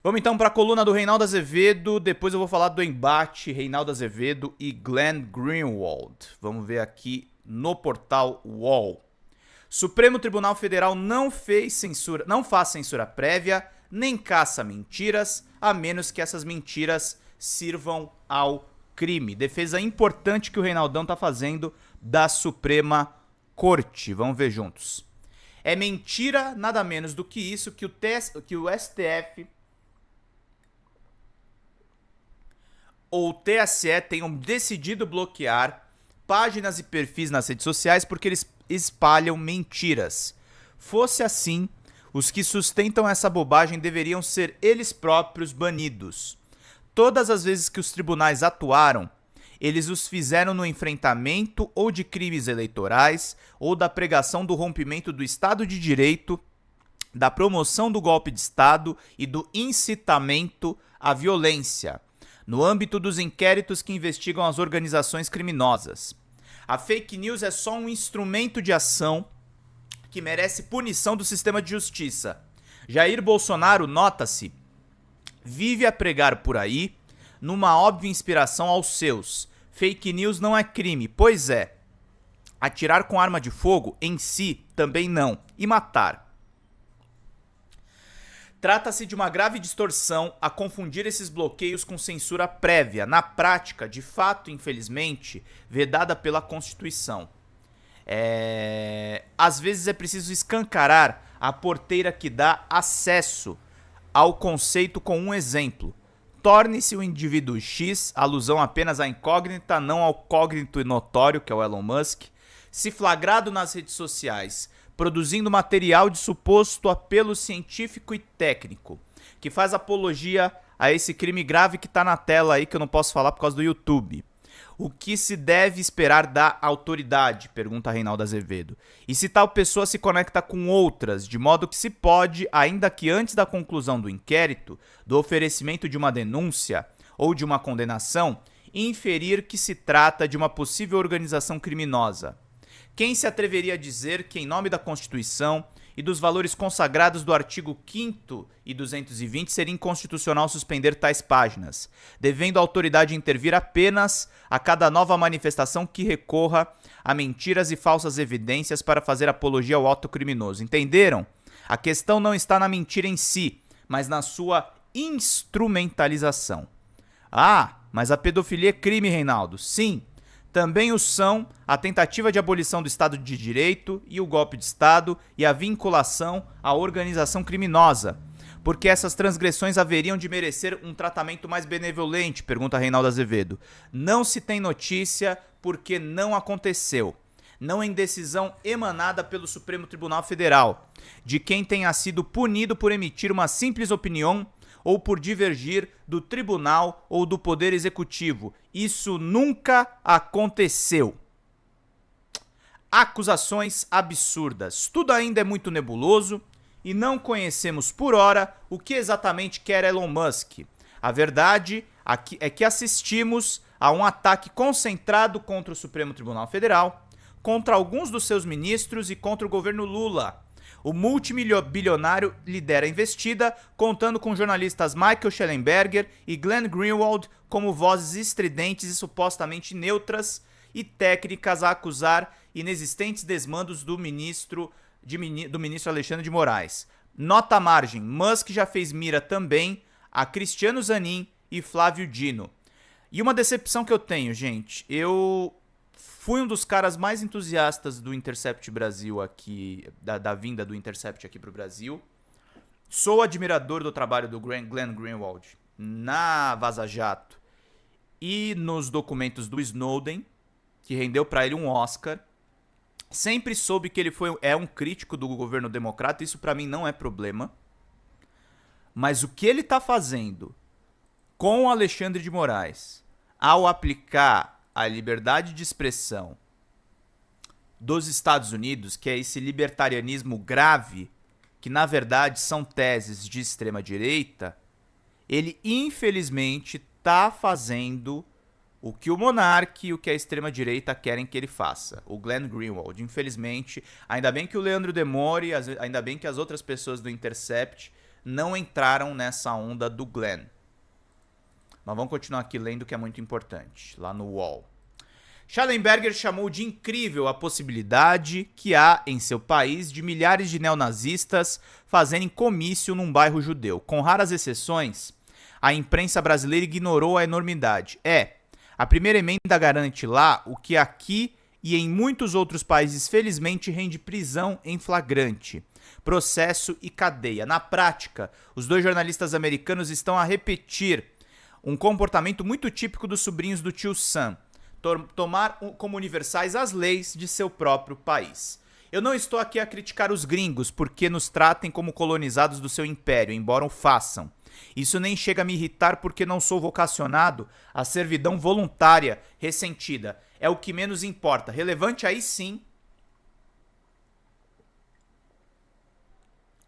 Vamos então para a coluna do Reinaldo Azevedo, depois eu vou falar do embate Reinaldo Azevedo e Glenn Greenwald. Vamos ver aqui no portal UOL. Supremo Tribunal Federal não faz censura prévia, nem caça mentiras, a menos que essas mentiras sirvam ao crime. Defesa importante que o Reinaldão está fazendo da Suprema Corte. Vamos ver juntos. É mentira, nada menos do que isso, que o STF ou o TSE tenham decidido bloquear páginas e perfis nas redes sociais porque eles espalham mentiras. Fosse assim, os que sustentam essa bobagem deveriam ser eles próprios banidos. Todas as vezes que os tribunais atuaram, eles os fizeram no enfrentamento ou de crimes eleitorais ou da pregação do rompimento do Estado de Direito, da promoção do golpe de Estado e do incitamento à violência, no âmbito dos inquéritos que investigam as organizações criminosas. A fake news é só um instrumento de ação que merece punição do sistema de justiça. Jair Bolsonaro, nota-se, vive a pregar por aí, numa óbvia inspiração aos seus. Fake news não é crime, pois é. Atirar com arma de fogo, em si, também não. E matar. Trata-se de uma grave distorção a confundir esses bloqueios com censura prévia, na prática, de fato, infelizmente, vedada pela Constituição. Às vezes é preciso escancarar a porteira que dá acesso ao conceito com um exemplo. Torne-se o indivíduo X, alusão apenas à incógnita, não ao cógnito notório, que é o Elon Musk, se flagrado nas redes sociais, produzindo material de suposto apelo científico e técnico, que faz apologia a esse crime grave que tá na tela aí, que eu não posso falar por causa do YouTube. O que se deve esperar da autoridade? Pergunta Reinaldo Azevedo. E se tal pessoa se conecta com outras, de modo que se pode, ainda que antes da conclusão do inquérito, do oferecimento de uma denúncia ou de uma condenação, inferir que se trata de uma possível organização criminosa? Quem se atreveria a dizer que, em nome da Constituição e dos valores consagrados do artigo 5º e 220, seria inconstitucional suspender tais páginas, devendo a autoridade intervir apenas a cada nova manifestação que recorra a mentiras e falsas evidências para fazer apologia ao ato criminoso? Entenderam? A questão não está na mentira em si, mas na sua instrumentalização. Ah, mas a pedofilia é crime, Reinaldo. Sim. Também o são a tentativa de abolição do Estado de Direito e o golpe de Estado e a vinculação à organização criminosa. Porque essas transgressões haveriam de merecer um tratamento mais benevolente, pergunta Reinaldo Azevedo. Não se tem notícia porque não aconteceu. Não em decisão emanada pelo Supremo Tribunal Federal, de quem tenha sido punido por emitir uma simples opinião ou por divergir do tribunal ou do poder executivo. Isso nunca aconteceu. Acusações absurdas. Tudo ainda é muito nebuloso e não conhecemos por hora o que exatamente quer Elon Musk. A verdade é que assistimos a um ataque concentrado contra o Supremo Tribunal Federal, contra alguns dos seus ministros e contra o governo Lula. O multibilionário lidera a investida, contando com jornalistas Michael Shellenberger e Glenn Greenwald como vozes estridentes e supostamente neutras e técnicas a acusar inexistentes desmandos do ministro Alexandre de Moraes. Nota à margem, Musk já fez mira também a Cristiano Zanin e Flávio Dino. E uma decepção que eu tenho, gente, eu fui um dos caras mais entusiastas do Intercept Brasil aqui, da vinda do Intercept aqui pro Brasil. Sou admirador do trabalho do Glenn Greenwald na Vaza Jato e nos documentos do Snowden, que rendeu para ele um Oscar. Sempre soube que ele é um crítico do governo democrata, isso para mim não é problema. Mas o que ele tá fazendo com o Alexandre de Moraes ao aplicar a liberdade de expressão dos Estados Unidos, que é esse libertarianismo grave, que na verdade são teses de extrema direita, ele infelizmente está fazendo o que o Monark e o que a extrema direita querem que ele faça. O Glenn Greenwald, infelizmente, ainda bem que o Leandro Demore, ainda bem que as outras pessoas do Intercept não entraram nessa onda do Glenn. Mas vamos continuar aqui lendo, que é muito importante, lá no UOL. Schallenberger chamou de incrível a possibilidade que há em seu país de milhares de neonazistas fazerem comício num bairro judeu. Com raras exceções, a imprensa brasileira ignorou a enormidade. A primeira emenda garante lá o que aqui e em muitos outros países felizmente rende prisão em flagrante, processo e cadeia. Na prática, os dois jornalistas americanos estão a repetir um comportamento muito típico dos sobrinhos do tio Sam, tomar como universais as leis de seu próprio país. Eu não estou aqui a criticar os gringos porque nos tratem como colonizados do seu império, embora o façam. Isso nem chega a me irritar porque não sou vocacionado à servidão voluntária ressentida. É o que menos importa. Relevante aí sim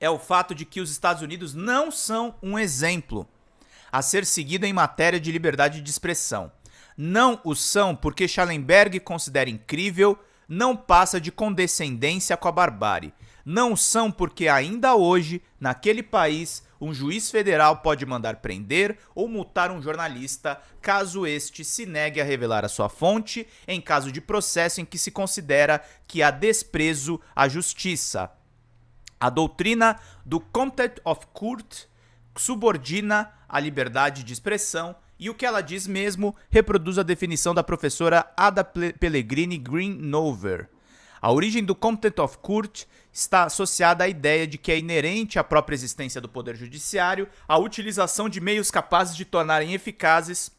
é o fato de que os Estados Unidos não são um exemplo a ser seguido em matéria de liberdade de expressão. Não o são porque Schallenberg considera incrível, não passa de condescendência com a barbárie. Não são porque ainda hoje, naquele país, um juiz federal pode mandar prender ou multar um jornalista caso este se negue a revelar a sua fonte em caso de processo em que se considera que há desprezo à justiça. A doutrina do Contempt of Court subordina a liberdade de expressão e o que ela diz mesmo reproduz a definição da professora Ada Pellegrini Greenover. A origem do Contempt of Court está associada à ideia de que é inerente à própria existência do Poder Judiciário a utilização de meios capazes de tornarem eficazes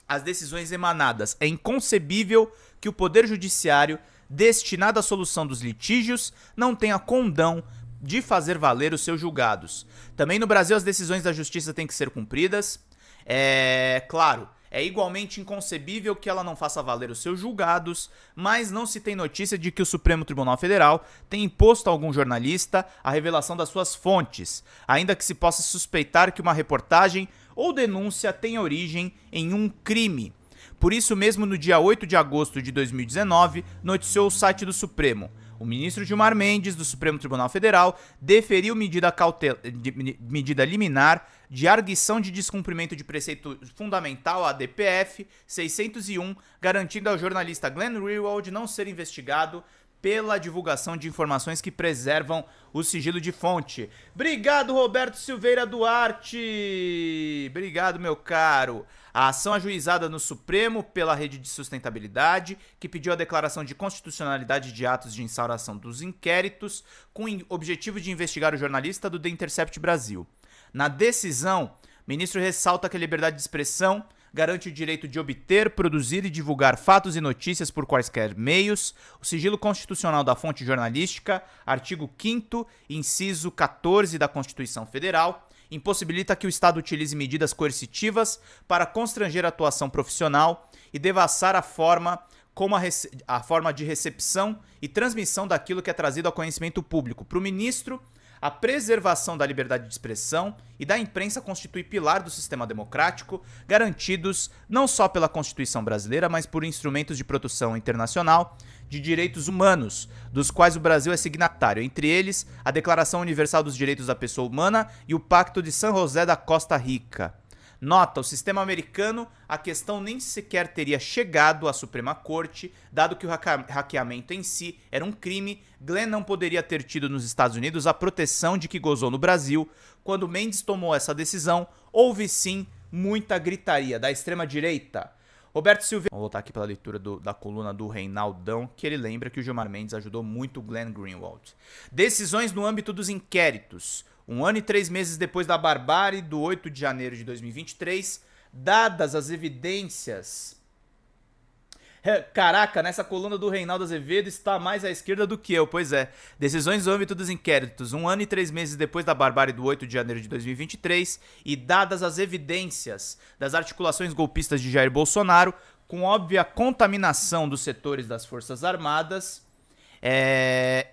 as decisões emanadas. É inconcebível que o Poder Judiciário, destinado à solução dos litígios, não tenha condão de fazer valer os seus julgados. Também no Brasil as decisões da Justiça têm que ser cumpridas. Claro, é igualmente inconcebível que ela não faça valer os seus julgados, mas não se tem notícia de que o Supremo Tribunal Federal tenha imposto a algum jornalista a revelação das suas fontes, ainda que se possa suspeitar que uma reportagem ou denúncia tenha origem em um crime. Por isso mesmo, no dia 8 de agosto de 2019, noticiou o site do Supremo: o ministro Gilmar Mendes, do Supremo Tribunal Federal, deferiu medida liminar de arguição de descumprimento de preceito fundamental, a DPF 601, garantindo ao jornalista Glenn Greenwald não ser investigado pela divulgação de informações que preservam o sigilo de fonte. Obrigado, Roberto Silveira Duarte! Obrigado, meu caro. A ação ajuizada no Supremo pela Rede de Sustentabilidade, que pediu a declaração de constitucionalidade de atos de instauração dos inquéritos, com o objetivo de investigar o jornalista do The Intercept Brasil. Na decisão, o ministro ressalta que a liberdade de expressão garante o direito de obter, produzir e divulgar fatos e notícias por quaisquer meios, o sigilo constitucional da fonte jornalística, artigo 5º, inciso 14 da Constituição Federal, impossibilita que o Estado utilize medidas coercitivas para constranger a atuação profissional e devassar a forma de recepção e transmissão daquilo que é trazido ao conhecimento público. Para o ministro, a preservação da liberdade de expressão e da imprensa constitui pilar do sistema democrático, garantidos não só pela Constituição brasileira, mas por instrumentos de proteção internacional de direitos humanos, dos quais o Brasil é signatário, entre eles a Declaração Universal dos Direitos da Pessoa Humana e o Pacto de San José da Costa Rica. Nota: o sistema americano, a questão nem sequer teria chegado à Suprema Corte, dado que o hackeamento em si era um crime. Glenn não poderia ter tido nos Estados Unidos a proteção de que gozou no Brasil. Quando Mendes tomou essa decisão, houve sim muita gritaria da extrema-direita. Roberto Silveira... Vamos voltar aqui para a leitura da coluna do Reinaldão, que ele lembra que o Gilmar Mendes ajudou muito o Glenn Greenwald. Decisões no âmbito dos inquéritos. 1 ano e 3 meses depois da barbárie do 8 de janeiro de 2023, dadas as evidências... Caraca, nessa coluna do Reinaldo Azevedo está mais à esquerda do que eu, pois é. Decisões no âmbito dos inquéritos, 1 ano e 3 meses depois da barbárie do 8 de janeiro de 2023 e dadas as evidências das articulações golpistas de Jair Bolsonaro, com óbvia contaminação dos setores das Forças Armadas,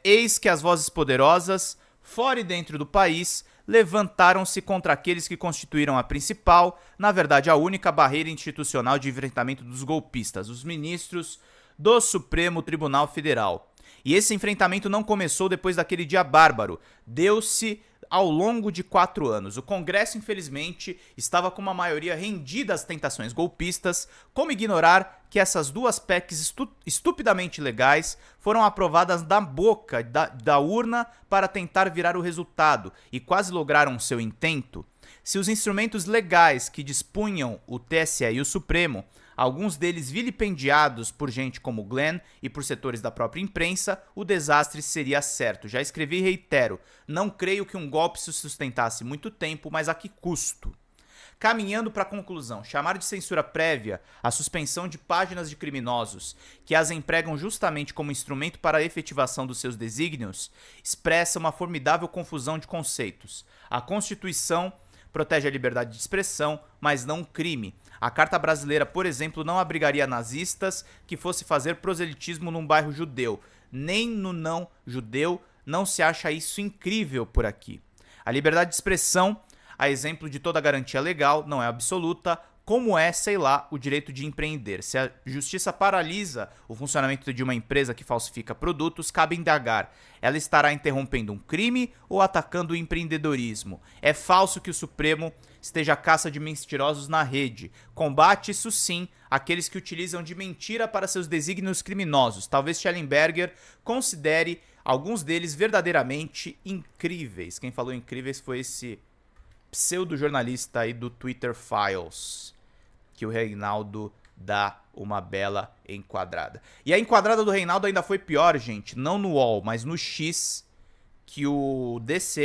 eis que as vozes poderosas, fora e dentro do país, levantaram-se contra aqueles que constituíram a principal, na verdade a única barreira institucional de enfrentamento dos golpistas, os ministros do Supremo Tribunal Federal. E esse enfrentamento não começou depois daquele dia bárbaro, deu-se ao longo de 4 anos. O Congresso, infelizmente, estava com uma maioria rendida às tentações golpistas. Como ignorar que essas duas PECs estupidamente legais foram aprovadas na boca da urna para tentar virar o resultado e quase lograram seu intento? Se os instrumentos legais que dispunham o TSE e o Supremo, alguns deles vilipendiados por gente como Glenn e por setores da própria imprensa, o desastre seria certo. Já escrevi e reitero, não creio que um golpe se sustentasse muito tempo, mas a que custo? Caminhando para a conclusão, chamar de censura prévia a suspensão de páginas de criminosos que as empregam justamente como instrumento para a efetivação dos seus desígnios expressa uma formidável confusão de conceitos. A Constituição protege a liberdade de expressão, mas não o crime. A Carta Brasileira, por exemplo, não abrigaria nazistas que fosse fazer proselitismo num bairro judeu. Nem no não judeu não se acha isso incrível por aqui. A liberdade de expressão, a exemplo de toda garantia legal, não é absoluta, como é, sei lá, o direito de empreender. Se a justiça paralisa o funcionamento de uma empresa que falsifica produtos, cabe indagar. Ela estará interrompendo um crime ou atacando o empreendedorismo? É falso que o Supremo esteja à caça de mentirosos na rede. Combate, isso sim, aqueles que utilizam de mentira para seus desígnios criminosos. Talvez Schellenberger considere alguns deles verdadeiramente incríveis. Quem falou incríveis foi esse pseudo-jornalista aí do Twitter Files, que o Reinaldo dá uma bela enquadrada. E a enquadrada do Reinaldo ainda foi pior, gente, não no UOL, mas no X, que o DC